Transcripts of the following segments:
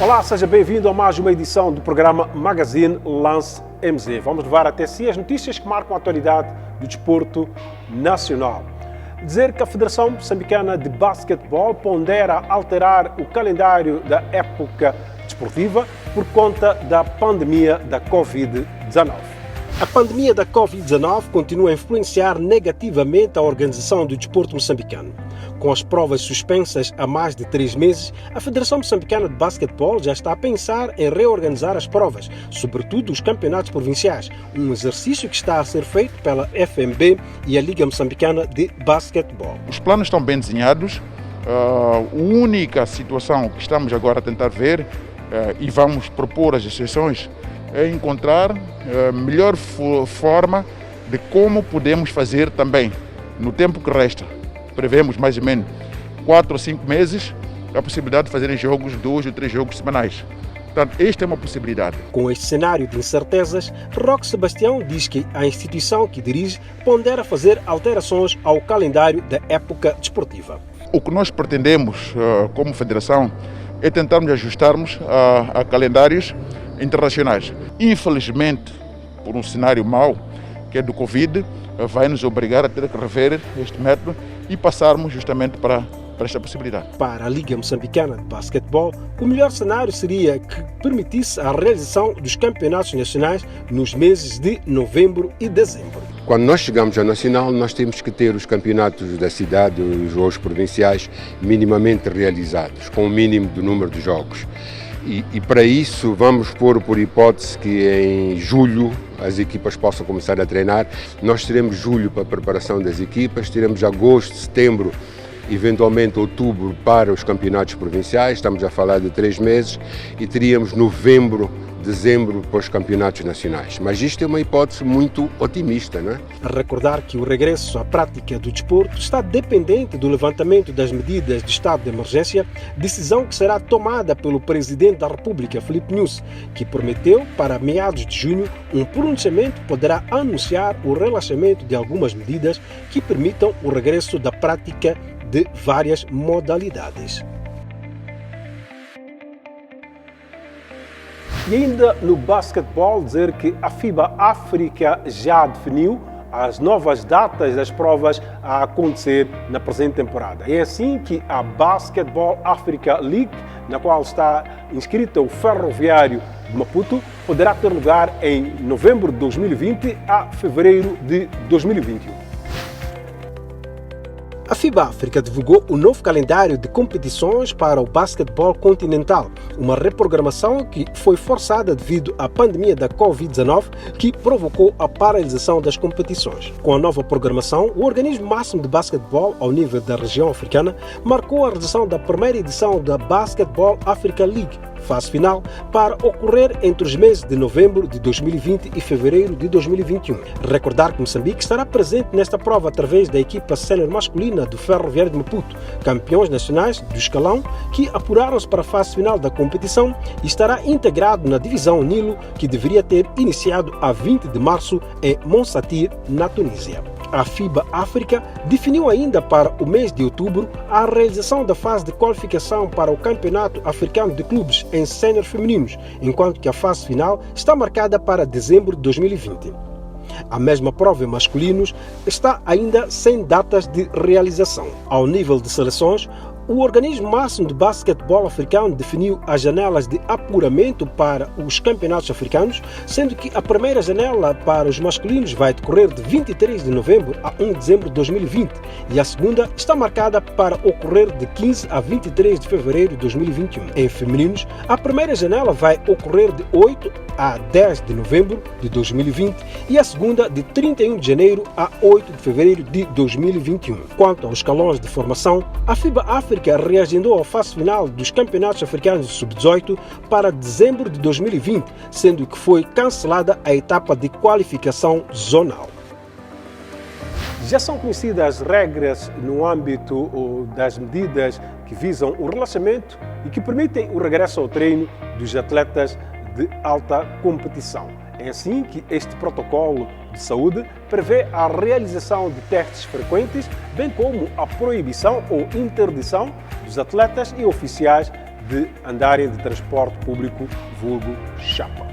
Olá, seja bem-vindo a mais uma edição do programa Magazine Lance MZ. Vamos levar até si as notícias que marcam a atualidade do desporto nacional. Dizer que a Federação Moçambicana de Basquetebol pondera alterar o calendário da época desportiva por conta da pandemia da Covid-19. A pandemia da Covid-19 continua a influenciar negativamente a organização do desporto moçambicano. Com as provas suspensas há mais de 3 meses, a Federação Moçambicana de Basquetebol já está a pensar em reorganizar as provas, sobretudo os campeonatos provinciais, um exercício que está a ser feito pela FMB e a Liga Moçambicana de Basquetebol. Os planos estão bem desenhados. A única situação que estamos agora a tentar ver e vamos propor as exceções é encontrar a melhor forma de como podemos fazer também no tempo que resta. Prevemos mais ou menos 4 ou 5 meses a possibilidade de fazerem jogos, 2 ou 3 jogos semanais. Portanto, esta é uma possibilidade. Com este cenário de incertezas, Roque Sebastião diz que a instituição que dirige pondera fazer alterações ao calendário da época desportiva. O que nós pretendemos como federação é tentarmos ajustarmos a calendários internacionais. Infelizmente, por um cenário mau, que é do Covid, vai nos obrigar a ter que rever este método e passarmos justamente para esta possibilidade. Para a Liga Moçambicana de Basquetebol, o melhor cenário seria que permitisse a realização dos campeonatos nacionais nos meses de novembro e dezembro. Quando nós chegamos ao Nacional, nós temos que ter os campeonatos da cidade, os jogos provinciais, minimamente realizados, com o mínimo do número de jogos. E para isso vamos pôr por hipótese que em julho as equipas possam começar a treinar. Nós teremos julho para a preparação das equipas, teremos agosto, setembro, eventualmente outubro para os campeonatos provinciais, estamos a falar de 3 meses, e teríamos novembro, dezembro para os campeonatos nacionais. Mas isto é uma hipótese muito otimista, não é? A recordar que o regresso à prática do desporto está dependente do levantamento das medidas de estado de emergência, decisão que será tomada pelo Presidente da República, Filipe Nyusi, que prometeu para meados de junho um pronunciamento que poderá anunciar o relaxamento de algumas medidas que permitam o regresso da prática de várias modalidades. E ainda no basquetebol, dizer que a FIBA África já definiu as novas datas das provas a acontecer na presente temporada. É assim que a Basketball Africa League, na qual está inscrito o Ferroviário de Maputo, poderá ter lugar em novembro de 2020 a fevereiro de 2021. A FIBA África divulgou o novo calendário de competições para o basquetebol continental, uma reprogramação que foi forçada devido à pandemia da Covid-19, que provocou a paralisação das competições. Com a nova programação, o organismo máximo de basquetebol ao nível da região africana marcou a realização da primeira edição da Basketball Africa League, fase final, para ocorrer entre os meses de novembro de 2020 e fevereiro de 2021. Recordar que Moçambique estará presente nesta prova através da equipa sénior masculina do Ferroviário de Maputo, campeões nacionais do escalão, que apuraram-se para a fase final da competição, e estará integrado na divisão Nilo, que deveria ter iniciado a 20 de março em Monsatir, na Tunísia. A FIBA África definiu ainda para o mês de outubro a realização da fase de qualificação para o Campeonato Africano de Clubes em sénior femininos, enquanto que a fase final está marcada para dezembro de 2020. A mesma prova em masculinos está ainda sem datas de realização. Ao nível de seleções, o organismo máximo de basquetebol africano definiu as janelas de apuramento para os campeonatos africanos, sendo que a primeira janela para os masculinos vai decorrer de 23 de novembro a 1 de dezembro de 2020 e a segunda está marcada para ocorrer de 15 a 23 de fevereiro de 2021. Em femininos, a primeira janela vai ocorrer de 8 a 10 de novembro de 2020 e a segunda de 31 de janeiro a 8 de fevereiro de 2021. Quanto aos escalões de formação, a FIBA África reagendou a fase final dos campeonatos africanos de sub-18 para dezembro de 2020, sendo que foi cancelada a etapa de qualificação zonal. Já são conhecidas as regras no âmbito das medidas que visam o relaxamento e que permitem o regresso ao treino dos atletas de alta competição. É assim que este protocolo de saúde prevê a realização de testes frequentes, bem como a proibição ou interdição dos atletas e oficiais de andarem de transporte público, vulgo chapa.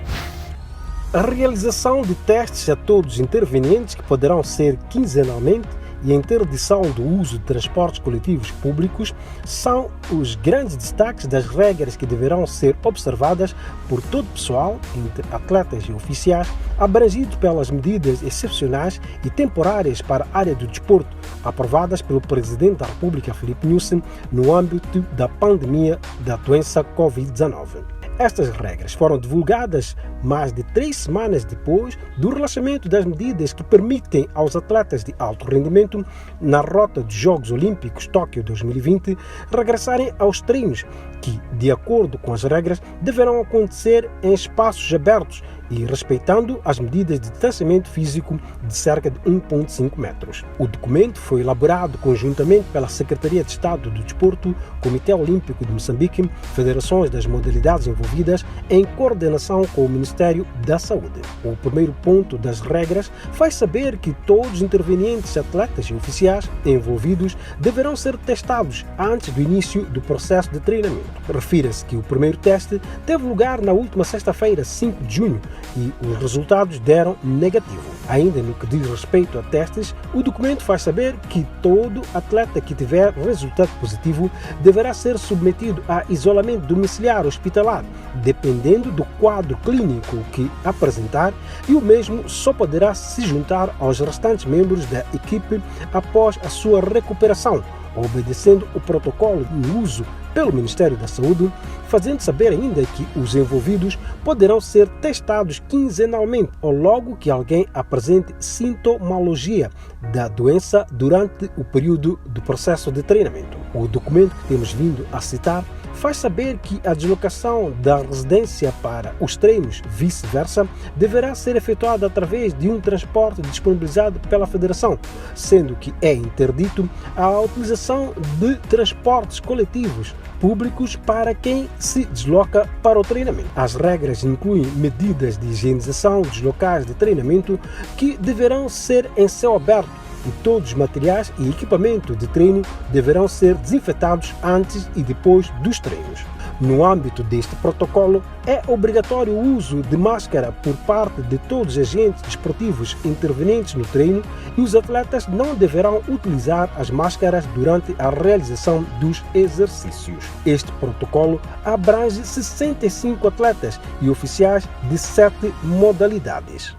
A realização de testes a todos os intervenientes, que poderão ser quinzenalmente, e a interdição do uso de transportes coletivos públicos são os grandes destaques das regras que deverão ser observadas por todo o pessoal, entre atletas e oficiais, abrangido pelas medidas excepcionais e temporárias para a área do desporto, aprovadas pelo Presidente da República, Filipe Nyusi, no âmbito da pandemia da doença Covid-19. Estas regras foram divulgadas mais de 3 semanas depois do relaxamento das medidas que permitem aos atletas de alto rendimento na rota dos Jogos Olímpicos Tóquio 2020 regressarem aos treinos que, de acordo com as regras, deverão acontecer em espaços abertos e respeitando as medidas de distanciamento físico de cerca de 1,5 metros. O documento foi elaborado conjuntamente pela Secretaria de Estado do Desporto, Comitê Olímpico de Moçambique, federações das modalidades envolvidas, em coordenação com o Ministério da Saúde. O primeiro ponto das regras faz saber que todos os intervenientes, atletas e oficiais envolvidos deverão ser testados antes do início do processo de treinamento. Refira-se que o primeiro teste teve lugar na última sexta-feira, 5 de junho, e os resultados deram negativo. Ainda no que diz respeito a testes, o documento faz saber que todo atleta que tiver resultado positivo deverá ser submetido a isolamento domiciliar hospitalar, dependendo do quadro clínico que apresentar, e o mesmo só poderá se juntar aos restantes membros da equipe após a sua recuperação, obedecendo o protocolo em uso pelo Ministério da Saúde, fazendo saber ainda que os envolvidos poderão ser testados quinzenalmente ou logo que alguém apresente sintomologia da doença durante o período do processo de treinamento. O documento que temos vindo a citar faz saber que a deslocação da residência para os treinos, vice-versa, deverá ser efetuada através de um transporte disponibilizado pela Federação, sendo que é interdito a utilização de transportes coletivos públicos para quem se desloca para o treinamento. As regras incluem medidas de higienização dos locais de treinamento que deverão ser em céu aberto, e todos os materiais e equipamento de treino deverão ser desinfetados antes e depois dos treinos. No âmbito deste protocolo, é obrigatório o uso de máscara por parte de todos os agentes desportivos intervenientes no treino, e os atletas não deverão utilizar as máscaras durante a realização dos exercícios. Este protocolo abrange 65 atletas e oficiais de 7 modalidades.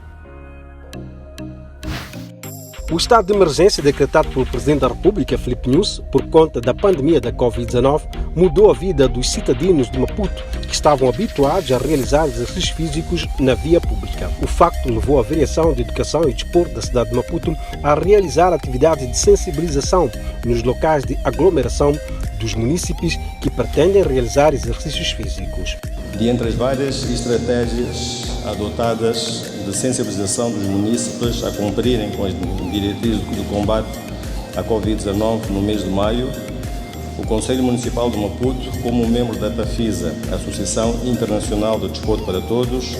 O estado de emergência decretado pelo Presidente da República, Filipe Nyusi, por conta da pandemia da Covid-19, mudou a vida dos cidadãos de Maputo, que estavam habituados a realizar exercícios físicos na via pública. O facto levou a Variação de Educação e Desporto da cidade de Maputo a realizar atividades de sensibilização nos locais de aglomeração dos munícipes que pretendem realizar exercícios físicos. De entre as várias estratégias adotadas de sensibilização dos munícipes a cumprirem com as diretrizes do combate à Covid-19 no mês de maio, o Conselho Municipal de Maputo, como membro da TAFISA, Associação Internacional de Desporto para Todos,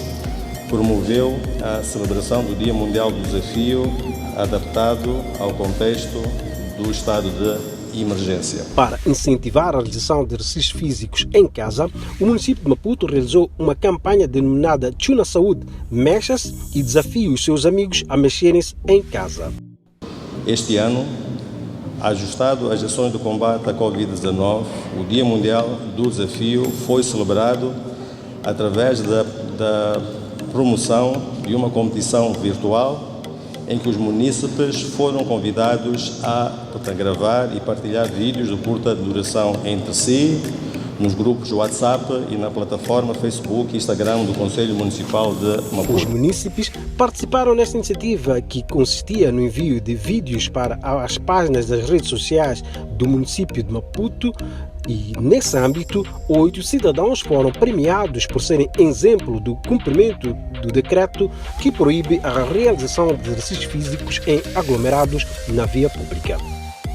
promoveu a celebração do Dia Mundial do Desafio adaptado ao contexto do estado de emergência. Para incentivar a realização de exercícios físicos em casa, o município de Maputo realizou uma campanha denominada Tchu na Saúde, Mexa-se, e desafia os seus amigos a mexerem-se em casa. Este ano, ajustado às ações do combate à Covid-19, o Dia Mundial do Desafio foi celebrado através da promoção de uma competição virtual em que os munícipes foram convidados a gravar e partilhar vídeos de curta duração entre si, nos grupos WhatsApp e na plataforma Facebook e Instagram do Conselho Municipal de Maputo. Os munícipes participaram nesta iniciativa, que consistia no envio de vídeos para as páginas das redes sociais do município de Maputo, e, nesse âmbito, 8 cidadãos foram premiados por serem exemplo do cumprimento do decreto que proíbe a realização de exercícios físicos em aglomerados na via pública.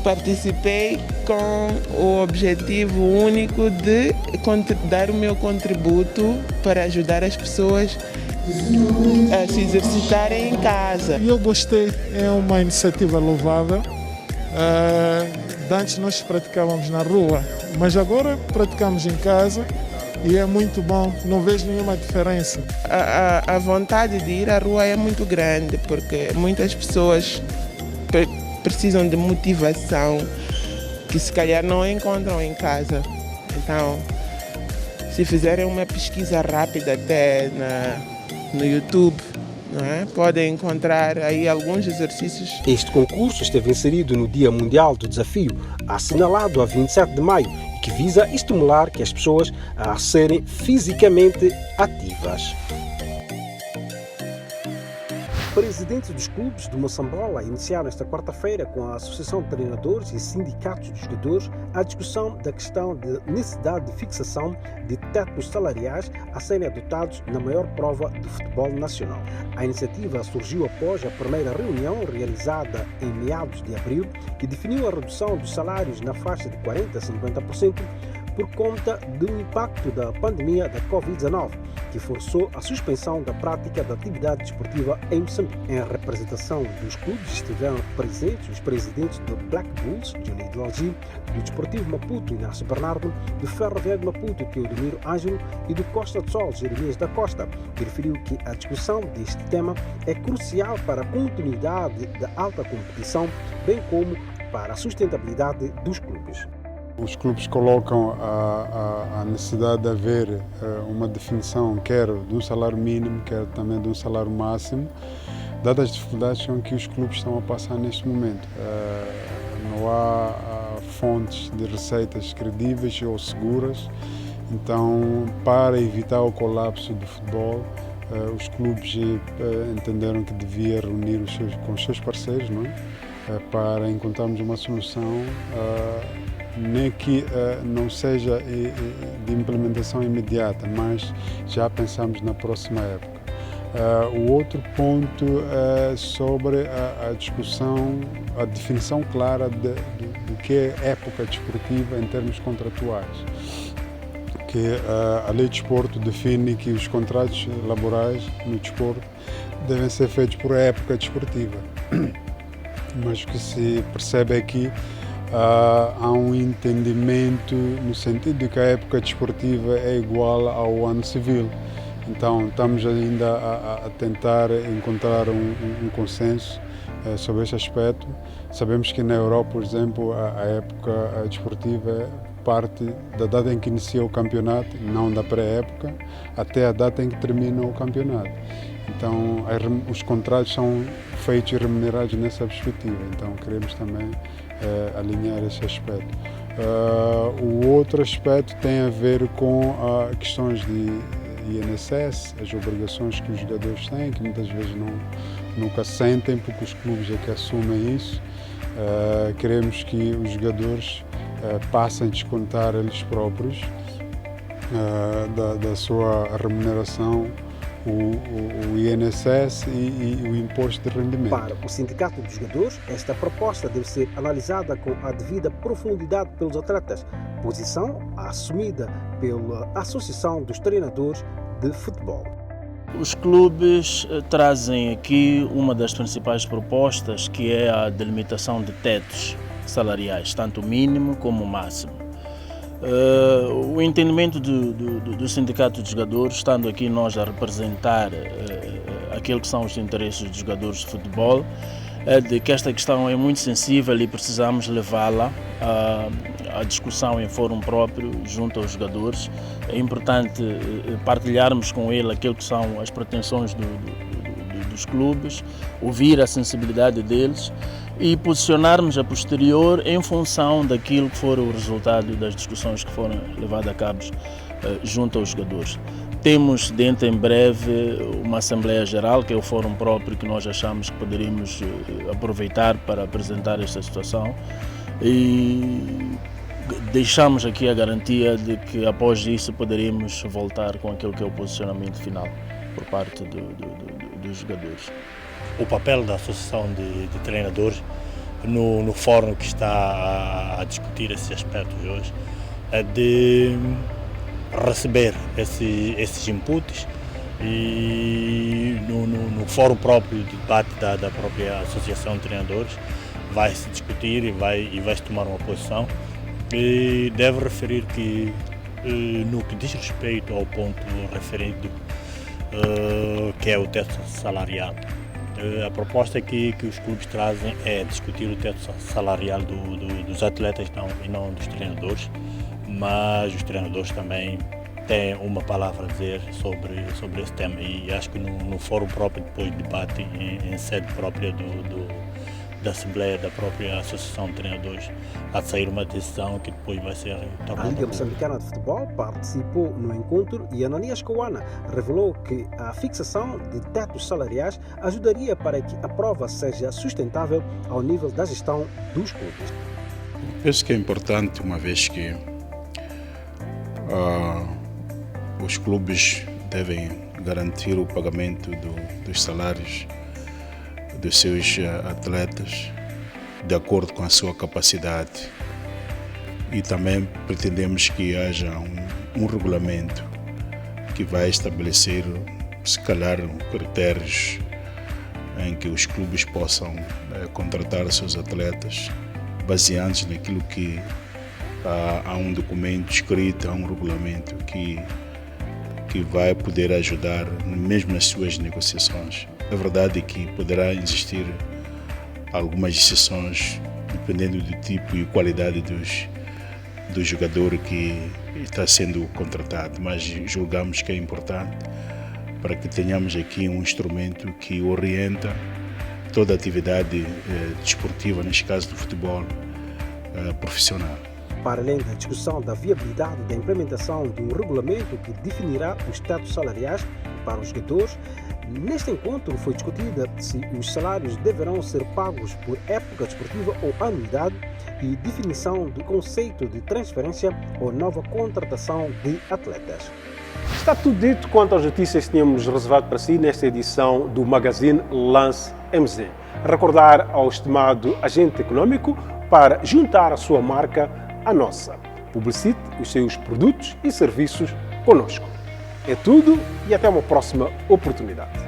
Participei com o objetivo único de dar o meu contributo para ajudar as pessoas a se exercitarem em casa. Eu gostei, é uma iniciativa louvável. Antes nós praticávamos na rua, mas agora praticamos em casa e é muito bom, não vejo nenhuma diferença. A vontade de ir à rua é muito grande, porque muitas pessoas precisam de motivação que se calhar não encontram em casa. Então, se fizerem uma pesquisa rápida até no YouTube, não é? Podem encontrar aí alguns exercícios. Este concurso esteve inserido no Dia Mundial do Desafio, assinalado a 27 de maio, e que visa estimular que as pessoas a serem fisicamente ativas. Presidentes dos clubes de Moçambola iniciaram esta quarta-feira com a Associação de Treinadores e Sindicatos de Jogadores a discussão da questão de necessidade de fixação de tetos salariais a serem adotados na maior prova do futebol nacional. A iniciativa surgiu após a primeira reunião realizada em meados de abril, que definiu a redução dos salários na faixa de 40% a 50% por conta do impacto da pandemia da Covid-19, que forçou a suspensão da prática da atividade desportiva em Moçambique. Em representação dos clubes estiveram presentes os presidentes do Black Bulls, Johnny Delgi, do Desportivo Maputo, Inácio Bernardo, do Ferroviário Maputo, Teodomiro Ângelo, e do Costa do Sol, Jeremias da Costa, que referiu que a discussão deste tema é crucial para a continuidade da alta competição, bem como para a sustentabilidade dos clubes. Os clubes colocam a necessidade de haver uma definição, quer de um salário mínimo, quer também de um salário máximo, dadas as dificuldades com que os clubes estão a passar neste momento. Não há fontes de receitas credíveis ou seguras, então, para evitar o colapso do futebol, os clubes entenderam que devia reunir com os seus parceiros, não é? Para encontrarmos uma solução nem que não seja de implementação imediata, mas já pensamos na próxima época. O outro ponto é sobre a discussão, a definição clara do que é época desportiva em termos contratuais. Que a Lei de Desporto define que os contratos laborais no desporto devem ser feitos por época desportiva. Mas o que se percebe é que há um entendimento no sentido de que a época desportiva é igual ao ano civil. Então, estamos ainda a tentar encontrar um consenso sobre este aspecto. Sabemos que na Europa, por exemplo, a época desportiva parte da data em que inicia o campeonato, não da pré-época, até a data em que termina o campeonato. Então, os contratos são feitos e remunerados nessa perspectiva. Então, queremos também alinhar esse aspecto. O outro aspecto tem a ver com questões de INSS, as obrigações que os jogadores têm, que muitas vezes nunca sentem, porque os clubes é que assumem isso. Queremos que os jogadores passem a descontar eles próprios da sua remuneração o INSS e o imposto de rendimento. Para o Sindicato dos Jogadores, esta proposta deve ser analisada com a devida profundidade pelos atletas, posição assumida pela Associação dos Treinadores de Futebol. Os clubes trazem aqui uma das principais propostas, que é a delimitação de tetos salariais, tanto mínimo como máximo. O entendimento do Sindicato de Jogadores, estando aqui nós a representar aquilo que são os interesses dos jogadores de futebol, é de que esta questão é muito sensível e precisamos levá-la à discussão em fórum próprio junto aos jogadores. É importante partilharmos com ele aquilo que são as pretensões dos clubes, ouvir a sensibilidade deles e posicionarmos a posterior em função daquilo que for o resultado das discussões que foram levadas a cabo junto aos jogadores. Temos dentro em breve uma Assembleia Geral, que é o fórum próprio que nós achamos que poderíamos aproveitar para apresentar esta situação e deixamos aqui a garantia de que após isso poderíamos voltar com aquilo que é o posicionamento final por parte dos jogadores. O papel da Associação de Treinadores no fórum que está a discutir esses aspectos hoje é de receber esses inputs e no fórum próprio de debate da própria Associação de Treinadores vai se discutir e vai se tomar uma posição. E deve referir que no que diz respeito ao ponto referido, que é o teto salarial, a proposta que os clubes trazem é discutir o teto salarial dos atletas e não dos treinadores, mas os treinadores também têm uma palavra a dizer sobre esse tema, e acho que no fórum próprio, depois de debate em sede própria da Assembleia da própria Associação de Treinadores, há de sair uma decisão que depois vai ser tornada. A Liga Moçambicana de Futebol participou no encontro e Ananias Coana revelou que a fixação de tetos salariais ajudaria para que a prova seja sustentável ao nível da gestão dos clubes. Penso que é importante, uma vez que os clubes devem garantir o pagamento dos salários dos seus atletas de acordo com a sua capacidade, e também pretendemos que haja um regulamento que vai estabelecer, se calhar, critérios em que os clubes possam contratar seus atletas baseados naquilo que há um documento escrito, há um regulamento que vai poder ajudar mesmo nas suas negociações. A verdade é que poderá existir algumas exceções dependendo do tipo e qualidade do jogador que está sendo contratado, mas julgamos que é importante para que tenhamos aqui um instrumento que orienta toda a atividade desportiva, neste caso do futebol profissional. Para além da discussão da viabilidade da implementação de um regulamento que definirá os tetos salariais para os jogadores, neste encontro foi discutida se os salários deverão ser pagos por época desportiva ou anuidade, e definição do conceito de transferência ou nova contratação de atletas. Está tudo dito quanto às notícias que tínhamos reservado para si nesta edição do Magazine Lance MZ. Recordar ao estimado agente econômico para juntar a sua marca à nossa. Publicite os seus produtos e serviços conosco. É tudo e até uma próxima oportunidade.